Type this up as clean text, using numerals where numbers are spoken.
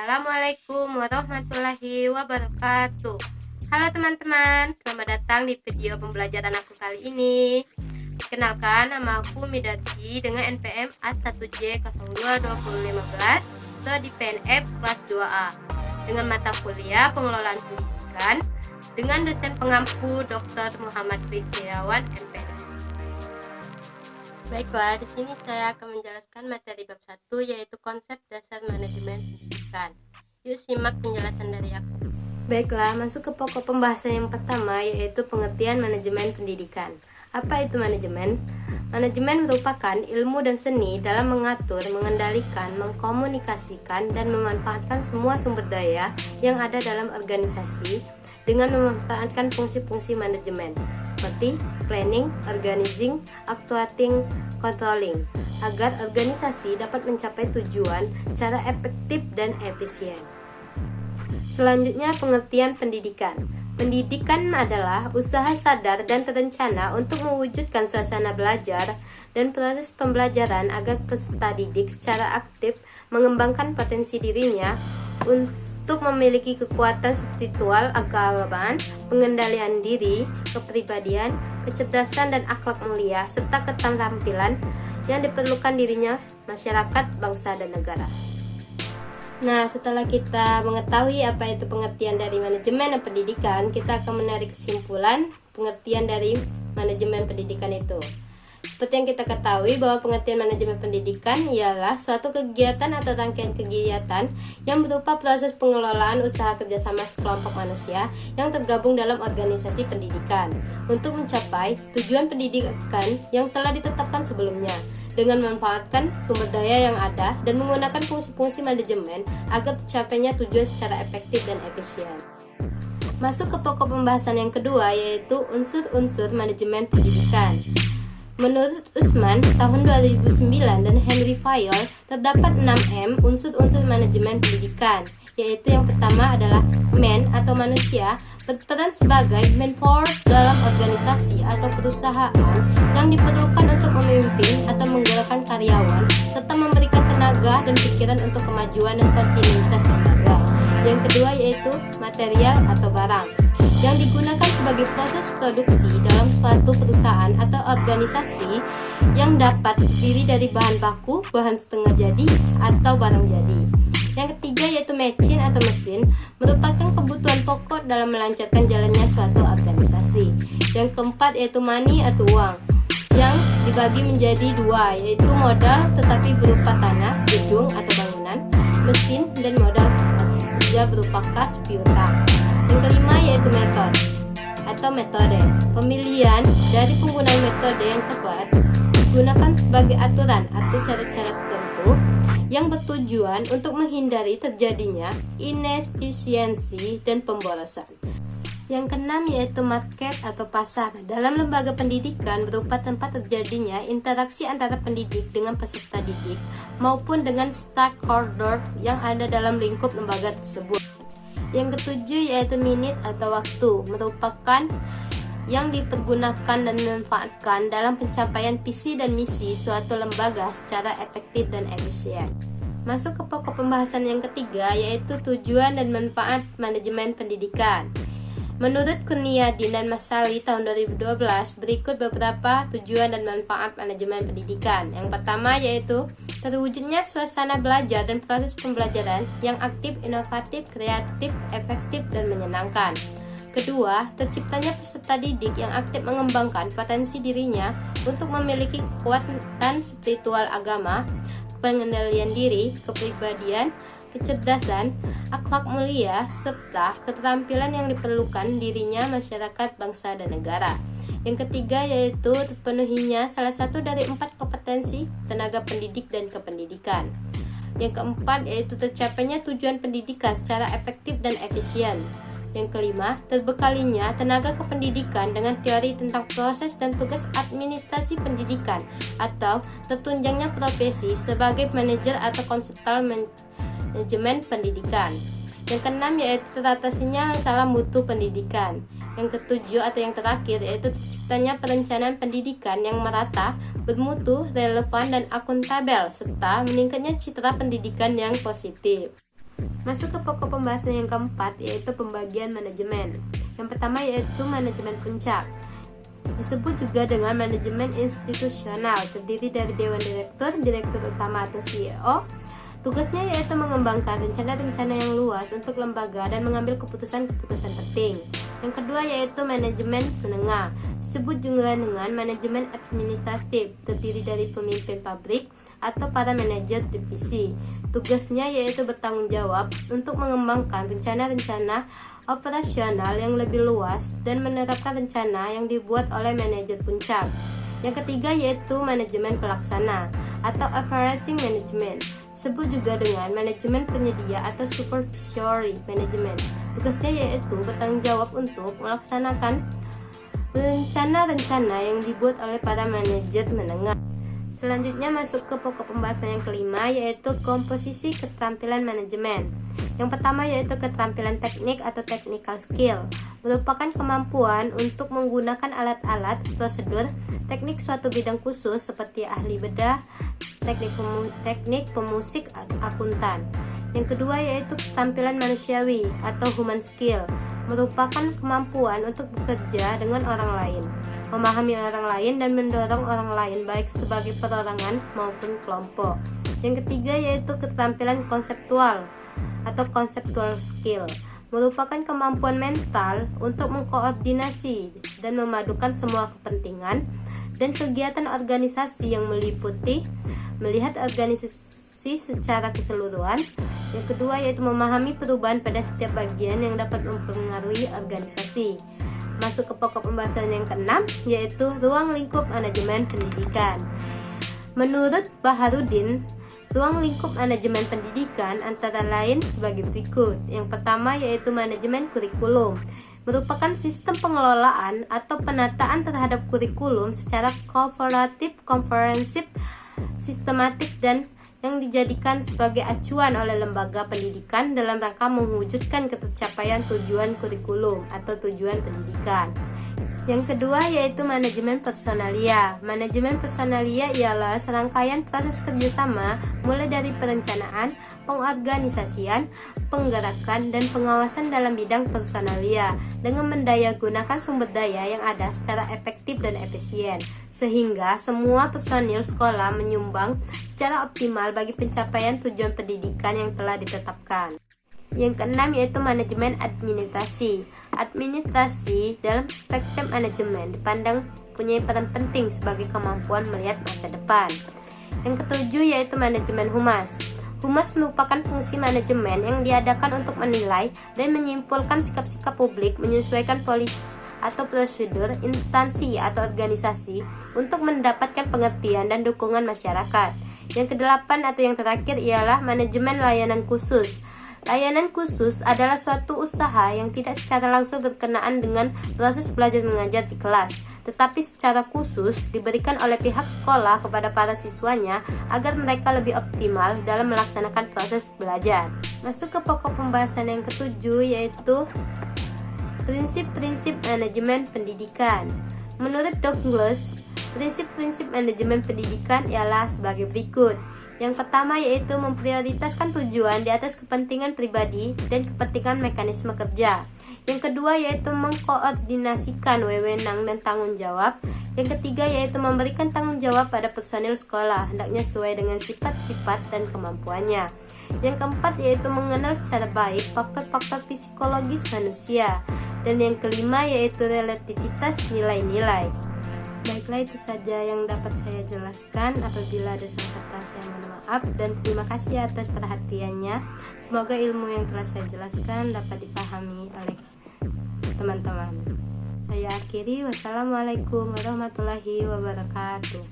Assalamualaikum warahmatullahi wabarakatuh. Halo teman-teman, selamat datang di video pembelajaran aku kali ini. Perkenalkan, nama aku Midati dengan NPM A1J022015 atau di PNF kelas 2A dengan mata kuliah pengelolaan pendidikan dengan dosen pengampu Dr. Muhammad Kristiawan MPH. Baiklah, di sini saya akan menjelaskan materi bab 1 yaitu konsep dasar manajemen pendidikan. Yuk simak penjelasan dari aku. Baiklah, masuk ke pokok pembahasan yang pertama yaitu pengertian manajemen pendidikan. Apa itu manajemen? Manajemen merupakan ilmu dan seni dalam mengatur, mengendalikan, mengkomunikasikan, dan memanfaatkan semua sumber daya yang ada dalam organisasi dengan memanfaatkan fungsi-fungsi manajemen seperti planning, organizing, actuating, controlling agar organisasi dapat mencapai tujuan secara efektif dan efisien. Selanjutnya, pengertian pendidikan. Pendidikan adalah usaha sadar dan terencana untuk mewujudkan suasana belajar dan proses pembelajaran agar peserta didik secara aktif mengembangkan potensi dirinya untuk memiliki kekuatan spiritual, keagamaan, pengendalian diri, kepribadian, kecerdasan dan akhlak mulia, serta keterampilan yang diperlukan dirinya, masyarakat, bangsa, dan negara. Nah, setelah kita mengetahui apa itu pengertian dari manajemen dan pendidikan, kita akan menarik kesimpulan pengertian dari manajemen pendidikan itu. Seperti yang kita ketahui bahwa pengertian manajemen pendidikan ialah suatu kegiatan atau rangkaian kegiatan yang berupa proses pengelolaan usaha kerjasama sekelompok manusia yang tergabung dalam organisasi pendidikan untuk mencapai tujuan pendidikan yang telah ditetapkan sebelumnya dengan memanfaatkan sumber daya yang ada dan menggunakan fungsi-fungsi manajemen agar tercapainya tujuan secara efektif dan efisien. Masuk ke pokok pembahasan yang kedua yaitu unsur-unsur manajemen pendidikan. Menurut Usman, tahun 2009 dan Henry Fayol, terdapat 6M unsur-unsur manajemen pendidikan, yaitu yang pertama adalah man atau manusia, berperan sebagai manpower dalam organisasi atau perusahaan yang diperlukan untuk memimpin atau menggerakkan karyawan, serta memberikan tenaga dan pikiran untuk kemajuan dan kontinuitas lembaga. Yang kedua yaitu material atau barang, yang digunakan sebagai proses produksi dalam suatu perusahaan atau organisasi yang dapat terdiri dari bahan baku, bahan setengah jadi, atau barang jadi. Yang ketiga yaitu machine atau mesin, merupakan kebutuhan pokok dalam melancarkan jalannya suatu organisasi. Yang keempat yaitu money atau uang, yang dibagi menjadi dua, yaitu modal tetapi berupa tanah, gedung atau bangunan, mesin, dan modal kerja berupa kas piutang. Yang kelima yaitu metode. Pemilihan dari penggunaan metode yang tepat digunakan sebagai aturan atau cara-cara tertentu yang bertujuan untuk menghindari terjadinya inefisiensi dan pemborosan. Yang keenam yaitu market atau pasar. Dalam lembaga pendidikan berupa tempat terjadinya interaksi antara pendidik dengan peserta didik maupun dengan stakeholder yang ada dalam lingkup lembaga tersebut. Yang ketujuh yaitu minute atau waktu, merupakan yang dipergunakan dan dimanfaatkan dalam pencapaian visi dan misi suatu lembaga secara efektif dan efisien. Masuk ke pokok pembahasan yang ketiga yaitu tujuan dan manfaat manajemen pendidikan. Menurut Kurniadin dan Masali tahun 2012, berikut beberapa tujuan dan manfaat manajemen pendidikan. Yang pertama yaitu terwujudnya suasana belajar dan proses pembelajaran yang aktif, inovatif, kreatif, efektif, dan menyenangkan. Kedua, terciptanya peserta didik yang aktif mengembangkan potensi dirinya untuk memiliki kekuatan spiritual agama, pengendalian diri, kepribadian, kecerdasan, akhlak mulia, serta keterampilan yang diperlukan dirinya, masyarakat, bangsa, dan negara. Yang ketiga yaitu terpenuhinya salah satu dari 4 kompetensi tenaga pendidik dan kependidikan. Yang keempat yaitu tercapainya tujuan pendidikan secara efektif dan efisien. Yang kelima, terbekalinya tenaga kependidikan dengan teori tentang proses dan tugas administrasi pendidikan atau tertunjangnya profesi sebagai manajer atau konsultan manajemen pendidikan. Yang keenam yaitu teratasinya masalah mutu pendidikan. Yang ketujuh atau yang terakhir yaitu terciptanya perencanaan pendidikan yang merata, bermutu, relevan, dan akuntabel, serta meningkatnya citra pendidikan yang positif. Masuk ke pokok pembahasan yang keempat, yaitu pembagian manajemen. Yang pertama yaitu manajemen puncak. Disebut juga dengan manajemen institusional, terdiri dari dewan direktur, direktur utama atau CEO. Tugasnya yaitu mengembangkan rencana-rencana yang luas untuk lembaga dan mengambil keputusan-keputusan penting. Yang kedua yaitu manajemen menengah. Disebut juga dengan manajemen administratif, terdiri dari pemimpin pabrik atau para manajer divisi. Tugasnya yaitu bertanggung jawab untuk mengembangkan rencana-rencana operasional yang lebih luas dan menerapkan rencana yang dibuat oleh manajer puncak. Yang ketiga yaitu manajemen pelaksana atau operating management. Disebut juga dengan manajemen penyedia atau supervisory management. Tugasnya yaitu bertanggung jawab untuk melaksanakan rencana-rencana yang dibuat oleh para manajer menengah. Selanjutnya masuk ke pokok pembahasan yang kelima, yaitu komposisi keterampilan manajemen. Yang pertama yaitu keterampilan teknik atau technical skill, merupakan kemampuan untuk menggunakan alat-alat, prosedur, teknik suatu bidang khusus seperti ahli bedah, teknik pemusik, akuntan. Yang kedua yaitu keterampilan manusiawi atau human skill, merupakan kemampuan untuk bekerja dengan orang lain, memahami orang lain dan mendorong orang lain baik sebagai perorangan maupun kelompok. Yang ketiga yaitu keterampilan konseptual atau conceptual skill, merupakan kemampuan mental untuk mengkoordinasi dan memadukan semua kepentingan dan kegiatan organisasi yang meliputi melihat organisasi secara keseluruhan. Yang kedua yaitu memahami perubahan pada setiap bagian yang dapat mempengaruhi organisasi. Masuk ke pokok pembahasan yang keenam, yaitu ruang lingkup manajemen pendidikan. Menurut Baharudin, ruang lingkup manajemen pendidikan antara lain sebagai berikut. Yang pertama yaitu manajemen kurikulum, merupakan sistem pengelolaan atau penataan terhadap kurikulum secara kolaboratif, komprehensif, sistematik, dan yang dijadikan sebagai acuan oleh lembaga pendidikan dalam rangka mewujudkan tercapaian tujuan kurikulum atau tujuan pendidikan. Yang kedua yaitu manajemen personalia. Manajemen personalia ialah serangkaian proses kerjasama mulai dari perencanaan, pengorganisasian, penggerakan, dan pengawasan dalam bidang personalia dengan mendayagunakan sumber daya yang ada secara efektif dan efisien, sehingga semua personil sekolah menyumbang secara optimal bagi pencapaian tujuan pendidikan yang telah ditetapkan. Yang keenam yaitu manajemen administrasi. Administrasi dalam perspektif manajemen dipandang punya peran penting sebagai kemampuan melihat masa depan. Yang ketujuh yaitu manajemen humas. Humas merupakan fungsi manajemen yang diadakan untuk menilai dan menyimpulkan sikap-sikap publik, menyesuaikan polis atau prosedur instansi atau organisasi untuk mendapatkan pengertian dan dukungan masyarakat. Yang kedelapan atau yang terakhir ialah manajemen layanan khusus. Layanan khusus adalah suatu usaha yang tidak secara langsung berkenaan dengan proses belajar mengajar di kelas, tetapi secara khusus diberikan oleh pihak sekolah kepada para siswanya agar mereka lebih optimal dalam melaksanakan proses belajar. Masuk ke pokok pembahasan yang ketujuh yaitu prinsip-prinsip manajemen pendidikan. Menurut Douglas, prinsip-prinsip manajemen pendidikan ialah sebagai berikut. Yang pertama yaitu memprioritaskan tujuan di atas kepentingan pribadi dan kepentingan mekanisme kerja. Yang kedua yaitu mengkoordinasikan wewenang dan tanggung jawab. Yang ketiga yaitu memberikan tanggung jawab pada personil sekolah, hendaknya sesuai dengan sifat-sifat dan kemampuannya. Yang keempat yaitu mengenal secara baik faktor-faktor psikologis manusia. Dan yang kelima yaitu relativitas nilai-nilai. Baiklah, itu saja yang dapat saya jelaskan. Apabila ada salah kata saya mohon maaf, dan terima kasih atas perhatiannya. Semoga ilmu yang telah saya jelaskan dapat dipahami oleh teman-teman. Saya akhiri, wassalamualaikum warahmatullahi wabarakatuh.